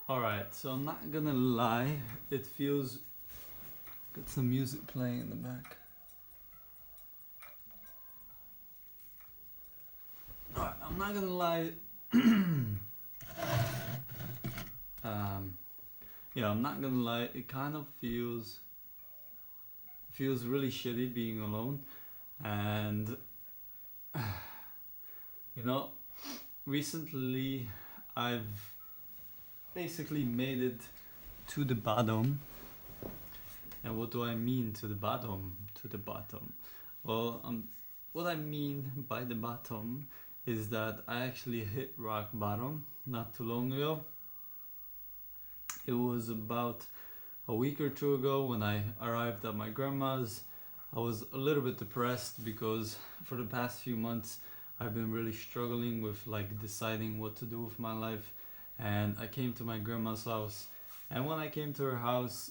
Alright, so I'm not gonna lie, it feels. Got some music playing in the back. Alright, I'm not gonna lie. um, yeah, I'm not gonna lie, it kind of feels really shitty being alone. And, you know, recently I've basically made it to the bottom. And what do I mean to the bottom? To the bottom. Well, what I mean by the bottom is that I actually hit rock bottom not too long ago. It was about a week or two ago when I arrived at my grandma's. I was a little bit depressed because for the past few months I've been really struggling with like deciding what to do with my life. And I came to my grandma's house, and when I came to her house,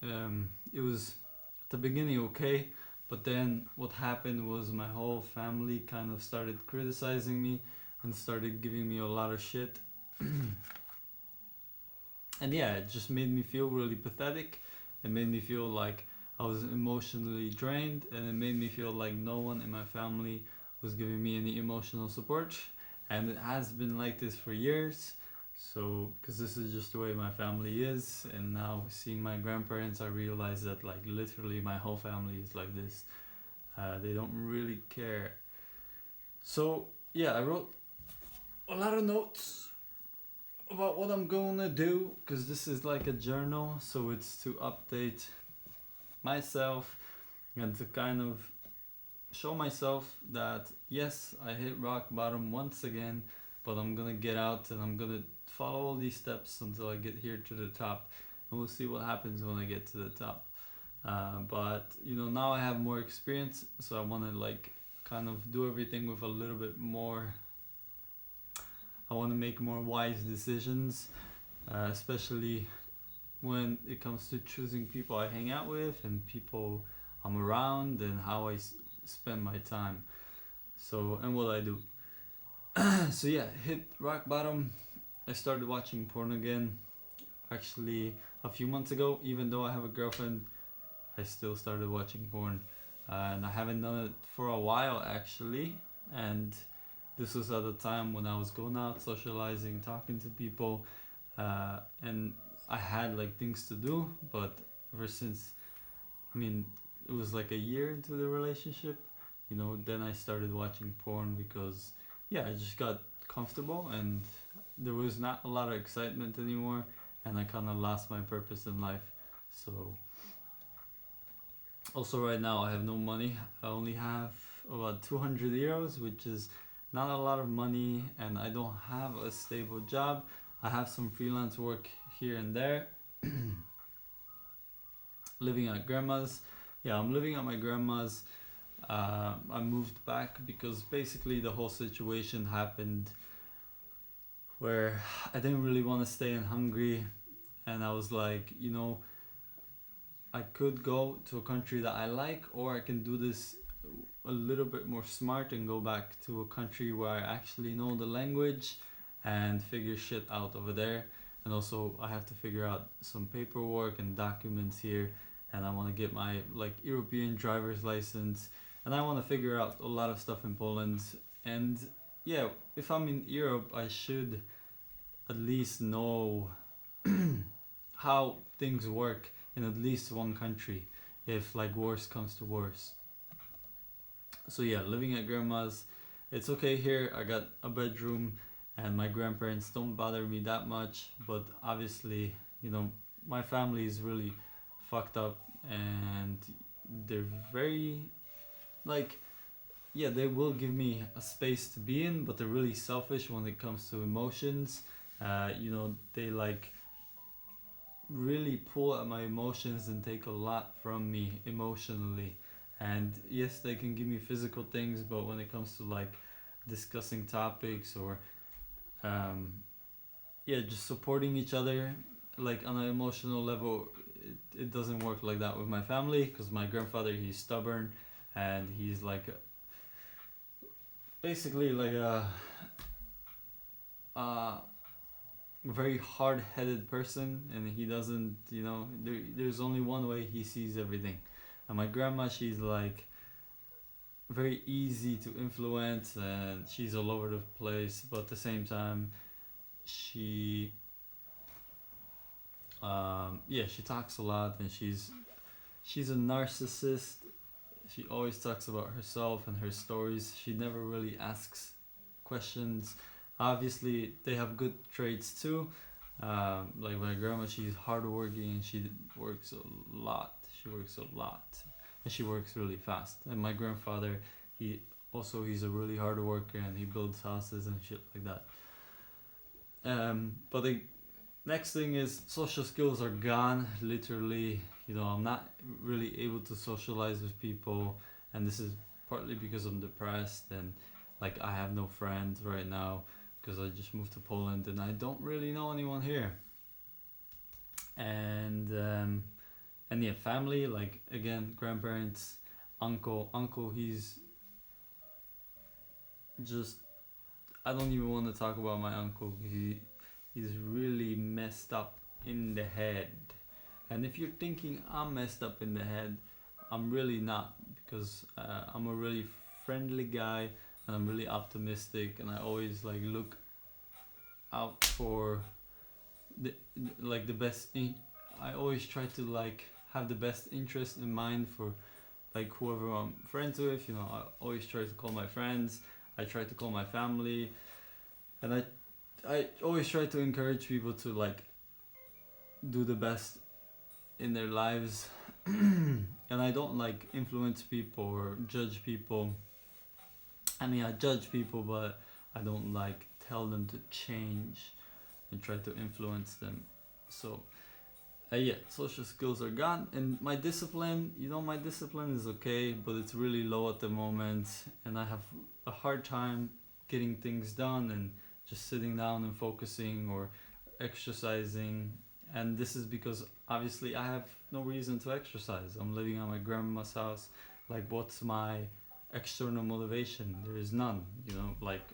it was at the beginning okay, but then what happened was my whole family kind of started criticizing me and started giving me a lot of shit. And yeah, it just made me feel really pathetic. It made me feel like I was emotionally drained, and it made me feel like no one in my family was giving me any emotional support. And it has been like this for years. So, because this is just the way my family is, and now seeing my grandparents, I realize that like literally my whole family is like this. They don't really care. So, yeah, I wrote a lot of notes about what I'm gonna do because this is like a journal, so it's to update myself and to kind of show myself that yes, I hit rock bottom once again, but I'm gonna get out and I'm gonna follow all these steps until I get here to the top, and we'll see what happens when I get to the top. But you know, now I have more experience, so I want to like kind of do everything with a little bit more. I want to make more wise decisions, especially when it comes to choosing people I hang out with and people I'm around and how I spend my time. So, and what I do. So yeah, hit rock bottom. I started watching porn again. Actually, a few months ago, even though I have a girlfriend, I still started watching porn. And I haven't done it for a while actually. And this was at a time when I was going out, socializing, talking to people. And I had like things to do, but ever since, I mean, it was like a year into the relationship, you know, then I started watching porn because, yeah, I just got comfortable and there was not a lot of excitement anymore, and I kind of lost my purpose in life. So, also, right now, I have no money. I only have about 200 euros, which is not a lot of money, and I don't have a stable job. I have some freelance work here and there. Living at grandma's. Yeah, I'm living at my grandma's. I moved back because basically the whole situation happened where I didn't really want to stay in Hungary, and I was like, you know, I could go to a country that I like, or I can do this a little bit more smart and go back to a country where I actually know the language and figure shit out over there. And also, I have to figure out some paperwork and documents here, and I want to get my like European driver's license, and I want to figure out a lot of stuff in Poland. And yeah, if I'm in Europe, I should at least know how things work in at least one country if like worse comes to worse. So yeah, living at grandma's, it's okay here. I got a bedroom and my grandparents don't bother me that much, but obviously, you know, my family is really fucked up and they're very like, yeah, they will give me a space to be in, but they're really selfish when it comes to emotions. You know, they like really pull at my emotions and take a lot from me emotionally. And yes, they can give me physical things, but when it comes to like discussing topics or um, yeah, just supporting each other like on an emotional level, it doesn't work like that with my family because my grandfather, he's stubborn and he's like basically like a a very hard-headed person, and he doesn't, there's only one way he sees everything. And my grandma, she's like very easy to influence, and she's all over the place, but at the same time, she she talks a lot, and she's a narcissist. She always talks about herself and her stories. She never really asks questions. Obviously, they have good traits too. Like my grandma, she's hardworking and she works a lot. She works a lot, and she works really fast. And my grandfather, he's a really hard worker, and he builds houses and shit like that. But the next thing is social skills are gone. Literally, I'm not really able to socialize with people, and this is partly because I'm depressed, and like I have no friends right now because I just moved to Poland and I don't really know anyone here. And yeah, family, like again, grandparents, uncle, he's just, I don't even want to talk about my uncle. He's really messed up in the head. And if you're thinking I'm messed up in the head, I'm really not, because I'm a really friendly guy, and I'm really optimistic, and I always like look out for the like the best. I always try to like have the best interest in mind for like whoever I'm friends with. I always try to call my friends. I try to call my family, and I always try to encourage people to like do the best in their lives. And I don't like influence people or judge people. I mean, I judge people, but I don't like tell them to change and try to influence them. So yeah, social skills are gone, and my discipline, my discipline is okay, but it's really low at the moment, and I have a hard time getting things done and just sitting down and focusing or exercising. And this is because obviously I have no reason to exercise. I'm living at my grandma's house. Like, what's my external motivation? There is none. Like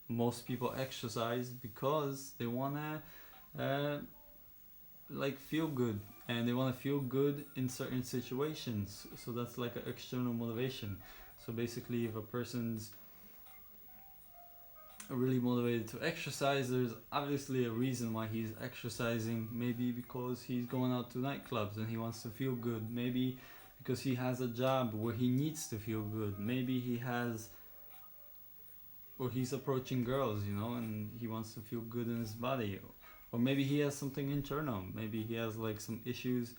most people exercise because they wanna like feel good, and they want to feel good in certain situations. So that's like an external motivation. So basically, if a person's really motivated to exercise, there's obviously a reason why he's exercising. Maybe because he's going out to nightclubs and he wants to feel good. Maybe because he has a job where he needs to feel good. Maybe he's approaching girls, and he wants to feel good in his body. Or maybe he has something internal. Maybe he has like some issues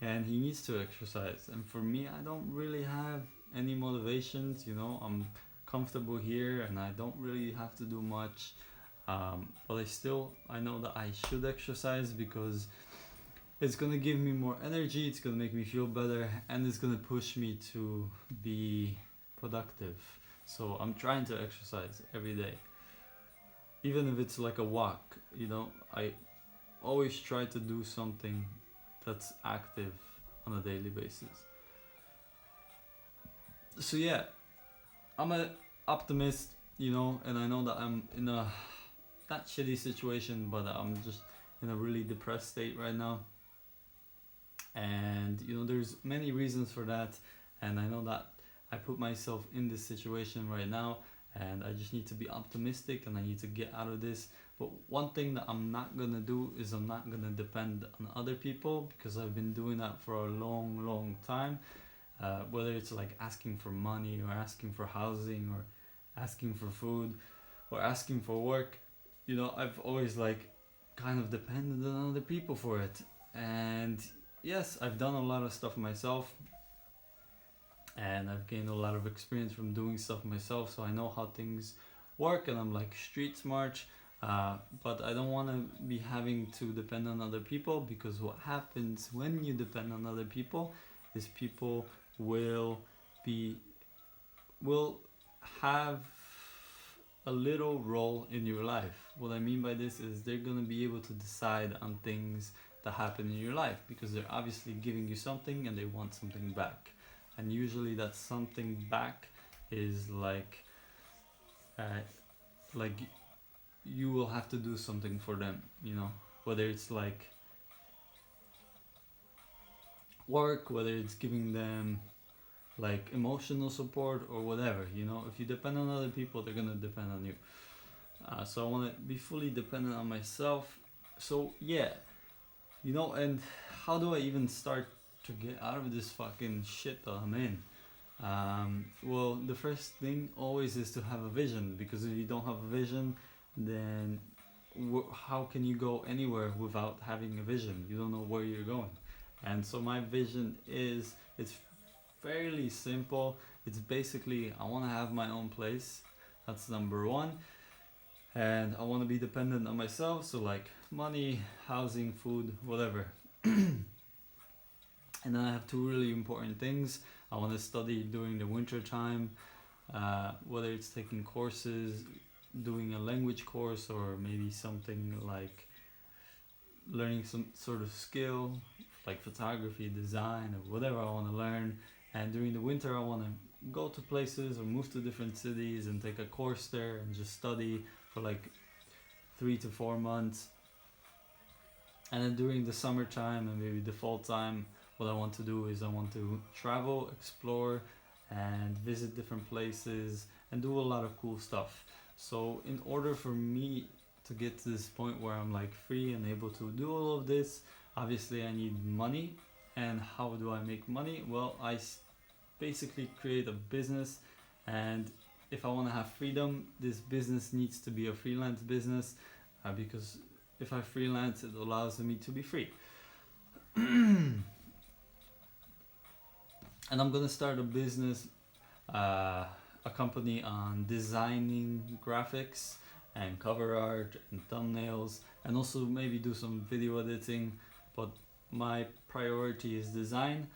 and he needs to exercise. And for me, I don't really have any motivations. I'm comfortable here and I don't really have to do much. But I know that I should exercise because it's gonna give me more energy, it's gonna make me feel better, and it's gonna push me to be productive. So I'm trying to exercise every day. Even if it's like a walk, I always try to do something that's active on a daily basis. So yeah, I'm an optimist, and I know that I'm in a not shitty situation, but I'm just in a really depressed state right now. And there's many reasons for that, and I know that I put myself in this situation right now, and I just need to be optimistic and I need to get out of this. But one thing that I'm not gonna do is I'm not gonna depend on other people, because I've been doing that for a long time. Whether it's like asking for money or asking for housing or asking for food or asking for work, I've always like kind of depended on other people for it. And yes, I've done a lot of stuff myself, and I've gained a lot of experience from doing stuff myself, so I know how things work, and I'm like street smart. But I don't want to be having to depend on other people, because what happens when you depend on other people is people will have a little role in your life. What I mean by this is they're gonna be able to decide on things that happen in your life, because they're obviously giving you something and they want something back. And usually that something back is like you will have to do something for them, you know, whether it's like work, whether it's giving them like emotional support or whatever, you know. If you depend on other people, they're gonna depend on you. So I want to be fully dependent on myself. So yeah, you know. And how do I even start to get out of this fucking shit that I'm in? Well, the first thing always is to have a vision, because if you don't have a vision, then how can you go anywhere without having a vision? You don't know where you're going. And so my vision is, it's fairly simple. It's basically, I want to have my own place. That's number one. And I want to be dependent on myself, so like money, housing, food, whatever. And then I have two really important things. I want to study during the winter time, whether it's taking courses, doing a language course, or maybe something like learning some sort of skill like photography, design, or whatever I want to learn. And during the winter I want to go to places or move to different cities and take a course there and just study for like 3 to 4 months. And then during the summertime and maybe the fall time, what I want to do is I want to travel, explore, and visit different places and do a lot of cool stuff. So in order for me to get to this point where I'm like free and able to do all of this, obviously I need money. And how do I make money? Well, basically create a business, and if I want to have freedom, this business needs to be a freelance business, because if I freelance, it allows me to be free. And I'm gonna start a business, a company on designing graphics and cover art and thumbnails, and also maybe do some video editing. But my priority is design,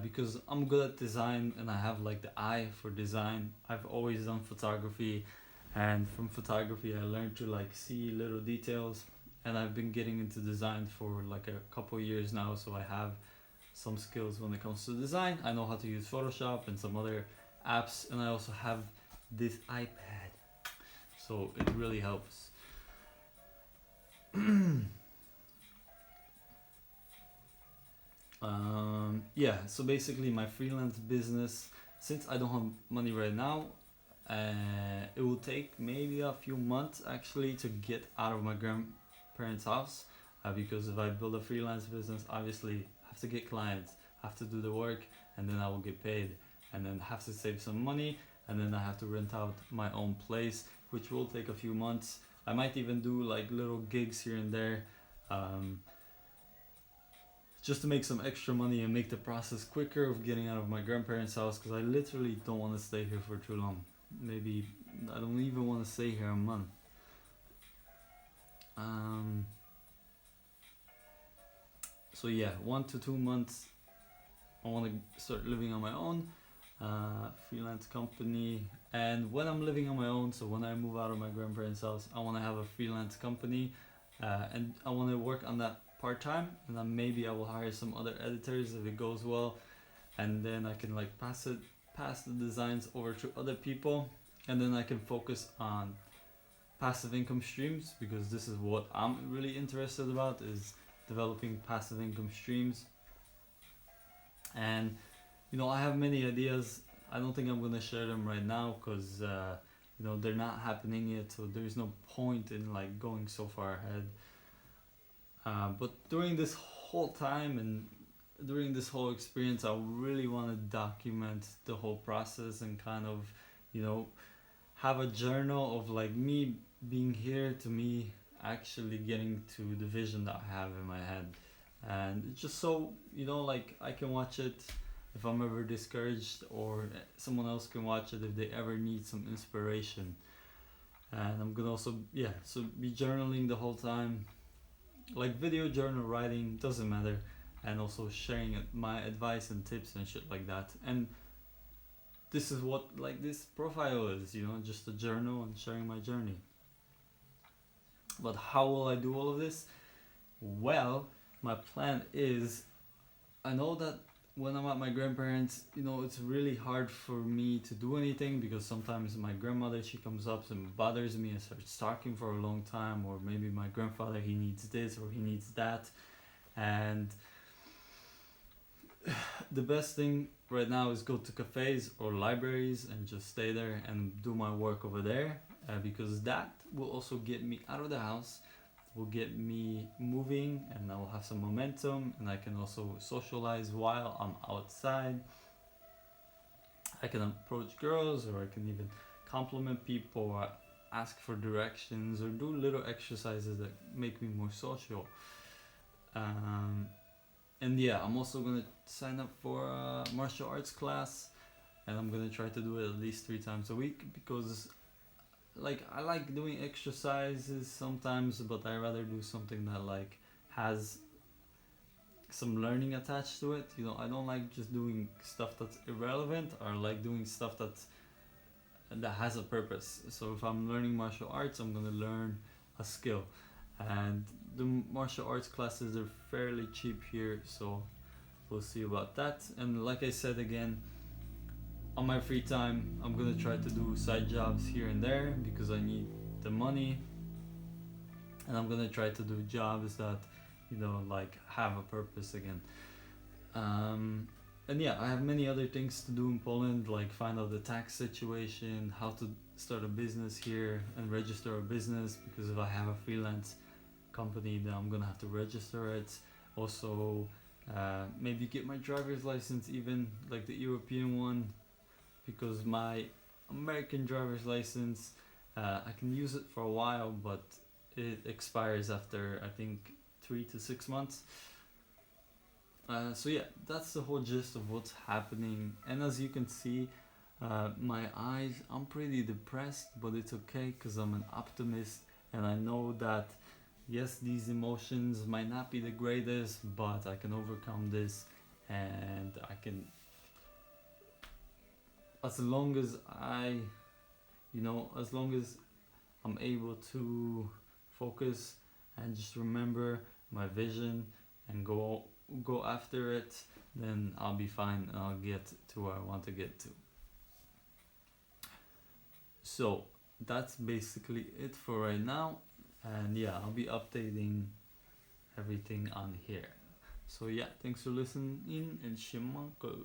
because I'm good at design and I have like the eye for design. I've always done photography, and from photography I learned to like see little details, and I've been getting into design for like a couple years now, so I have some skills when it comes to design. I know how to use Photoshop and some other apps, and I also have this iPad, so it really helps. Yeah, so basically my freelance business, since I don't have money right now, it will take maybe a few months actually to get out of my grandparents' house, because if I build a freelance business, obviously I have to get clients, have to do the work, and then I will get paid, and then have to save some money, and then I have to rent out my own place, which will take a few months. I might even do like little gigs here and there, just to make some extra money and make the process quicker of getting out of my grandparents' house, because I literally don't want to stay here for too long. Maybe I don't even want to stay here a month. So yeah, 1 to 2 months I want to start living on my own, freelance company. And when I'm living on my own, so when I move out of my grandparents' house, I want to have a freelance company, and I want to work on that part-time, and then maybe I will hire some other editors if it goes well, and then I can like pass the designs over to other people, and then I can focus on passive income streams, because this is what I'm really interested about, is developing passive income streams. And you know, I have many ideas. I don't think I'm gonna share them right now, because you know, they're not happening yet, so there's no point in like going so far ahead. But during this whole time and during this whole experience, I really want to document the whole process and kind of, you know, have a journal of like me being here to me actually getting to the vision that I have in my head. And just so, you know, like I can watch it if I'm ever discouraged, or someone else can watch it if they ever need some inspiration. And I'm gonna also, yeah, so be journaling the whole time, like video journal writing, doesn't matter, and also sharing my advice and tips and shit like that. And this is what like this profile is, you know, just a journal and sharing my journey. But how will I do all of this? Well, my plan is, I know that when I'm at my grandparents, it's really hard for me to do anything because sometimes my grandmother, she comes up and bothers me and starts talking for a long time, or maybe my grandfather, he needs this or he needs that. And the best thing right now is go to cafes or libraries and just stay there and do my work over there, because that will also get me out of the house, will get me moving, and I will have some momentum, and I can also socialize while I'm outside. I can approach girls, or I can even compliment people, or ask for directions, or do little exercises that make me more social. Um, and yeah, I'm also gonna sign up for a martial arts class, and I'm gonna try to do it at least 3 times a week, because like I like doing exercises sometimes, but I rather do something that like has some learning attached to it. I don't like just doing stuff that's irrelevant, or like doing stuff that has a purpose. So if I'm learning martial arts, I'm gonna learn a skill, and the martial arts classes are fairly cheap here, so we'll see about that. And like I said again, on my free time, I'm gonna try to do side jobs here and there because I need the money, and I'm gonna try to do jobs that like have a purpose again. And yeah, I have many other things to do in Poland, like find out the tax situation, how to start a business here and register a business, because if I have a freelance company, then I'm gonna have to register it. Also, maybe get my driver's license, even like the European one, because my American driver's license, I can use it for a while, but it expires after I think 3 to 6 months. So yeah, that's the whole gist of what's happening. And as you can see, my eyes, I'm pretty depressed, but it's okay because I'm an optimist, and I know that yes, these emotions might not be the greatest, but I can overcome this, and I can, as long as as long as I'm able to focus and just remember my vision and go after it, then I'll be fine, and I'll get to where I want to get to. So that's basically it for right now, and yeah, I'll be updating everything on here. So yeah, thanks for listening, and Shimanko.